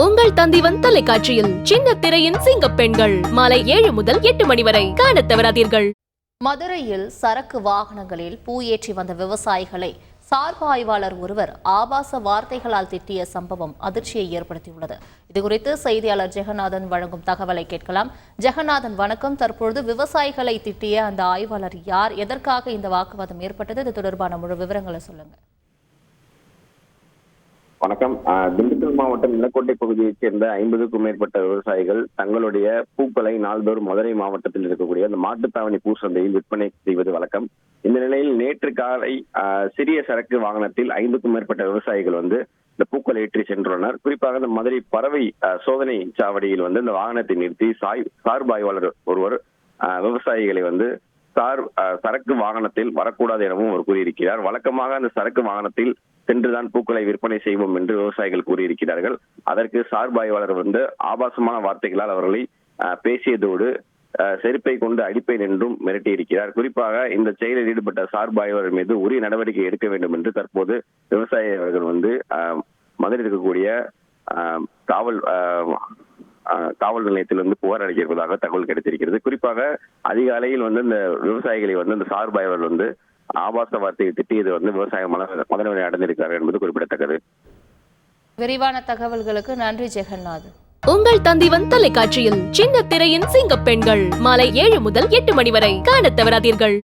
உங்கள் தந்திவன் தொலைக்காட்சியில் சின்ன திரையின் சிங்க பெண்கள் மாலை 7 முதல் 8 மணி வரை காணத் தவறாதீர்கள். மதுரையில் சரக்கு வாகனங்களில் பூ ஏற்றி வந்த விவசாயிகளை சார்பு ஆய்வாளர் ஒருவர் ஆபாச வார்த்தைகளால் திட்டிய சம்பவம் அதிர்ச்சியை ஏற்படுத்தியுள்ளது. இதுகுறித்து செய்தியாளர் ஜெகநாதன் வழங்கும் தகவலை கேட்கலாம். ஜெகநாதன், வணக்கம். தற்பொழுது விவசாயிகளை திட்டிய அந்த ஆய்வாளர் யார், எதற்காக இந்த வாக்குவாதம் ஏற்பட்டது, இது தொடர்பான முழு விவரங்களை சொல்லுங்க. வணக்கம். திண்டுக்கல் மாவட்டம் நிலக்கோட்டை பகுதியைச் சேர்ந்த 50க்கும் மேற்பட்ட விவசாயிகள் தங்களுடைய பூக்களை நாள்தோறும் மதுரை மாவட்டத்தில் இருக்கக்கூடிய அந்த மாட்டுத்தாவணி பூ சந்தையில் விற்பனை செய்வது வழக்கம். இந்த நிலையில் நேற்று காலை சிறிய சரக்கு வாகனத்தில் 5க்கும் மேற்பட்ட விவசாயிகள் இந்த பூக்களை ஏற்றி சென்றுள்ளனர். குறிப்பாக இந்த மதுரை பறவை சோதனை சாவடியில் இந்த வாகனத்தை நிறுத்தி சார்பு ஆய்வாளர் ஒருவர் விவசாயிகளை சரக்கு வாகனத்தில் வரக்கூடாது எனவும் அவர் கூறியிருக்கிறார். வழக்கமாக அந்த சரக்கு வாகனத்தில் சென்றுதான் பூக்களை விற்பனை செய்வோம் என்று விவசாயிகள் கூறியிருக்கிறார்கள். அதற்கு சார்பு ஆய்வாளர் ஆபாசமான வார்த்தைகளால் அவர்களை பேசியதோடு செருப்பை கொண்டு அடிப்பேன் என்றும் மிரட்டியிருக்கிறார். குறிப்பாக இந்த செயலில் ஈடுபட்ட சார்பு ஆய்வாளர் மீது உரிய நடவடிக்கை எடுக்க வேண்டும் என்று தற்போது விவசாயிகள் மதுரையில் இருக்கக்கூடிய காவல் நிலையத்தில் புகார் அளித்திருப்பதாக தகவல் கிடைத்திருக்கிறது. குறிப்பாக அதிகாலையில் இந்த விவசாயிகளை இந்த சார்பு ஆய்வாளர் ஆபாச வார்த்தையை திட்டியது விவசாய மதனவரை அடைந்திருக்கிறார் என்பது குறிப்பிடத்தக்கது. விரிவான தகவல்களுக்கு நன்றி ஜெகநாதன். உங்கள் தந்திவன் தொலைக்காட்சியில் சின்ன திரையின் சிங்க பெண்கள் மாலை 7 முதல் 8 மணி வரை காணத் தவறாதீர்கள்.